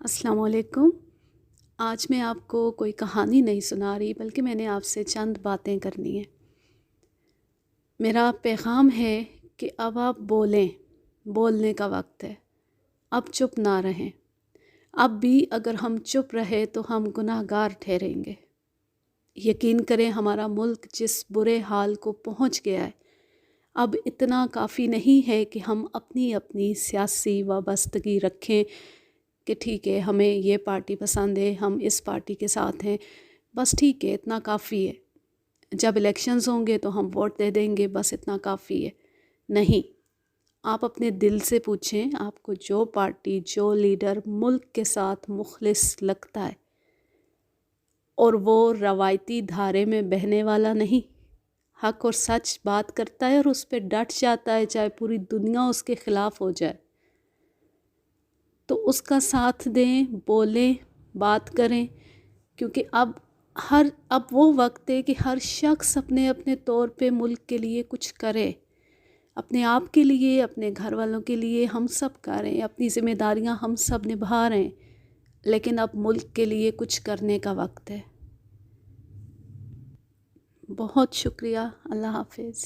السلام علیکم۔ آج میں آپ کو کوئی کہانی نہیں سنا رہی بلکہ میں نے آپ سے چند باتیں کرنی ہیں۔ میرا پیغام ہے کہ اب آپ بولیں، بولنے کا وقت ہے۔ اب چپ نہ رہیں۔ اب بھی اگر ہم چپ رہے تو ہم گناہ گار ٹھہریں گے۔ یقین کریں ہمارا ملک جس برے حال کو پہنچ گیا ہے، اب اتنا کافی نہیں ہے کہ ہم اپنی سیاسی وابستگی رکھیں کہ ٹھیک ہے ہمیں یہ پارٹی پسند ہے، ہم اس پارٹی کے ساتھ ہیں، بس ٹھیک ہے اتنا کافی ہے۔ جب الیکشنز ہوں گے تو ہم ووٹ دے دیں گے، بس اتنا کافی ہے۔ نہیں، آپ اپنے دل سے پوچھیں آپ کو جو پارٹی، جو لیڈر ملک کے ساتھ مخلص لگتا ہے اور وہ روایتی دھارے میں بہنے والا نہیں، حق اور سچ بات کرتا ہے اور اس پہ ڈٹ جاتا ہے چاہے پوری دنیا اس کے خلاف ہو جائے، تو اس کا ساتھ دیں، بولیں، بات کریں، کیونکہ اب وہ وقت ہے کہ ہر شخص اپنے طور پہ ملک کے لیے کچھ کرے، اپنے آپ کے لیے، اپنے گھر والوں کے لیے، ہم سب کر رہے ہیں، اپنی ذمہ داریاں ہم سب نبھا رہے ہیں، لیکن اب ملک کے لیے کچھ کرنے کا وقت ہے۔ بہت شکریہ۔ اللہ حافظ۔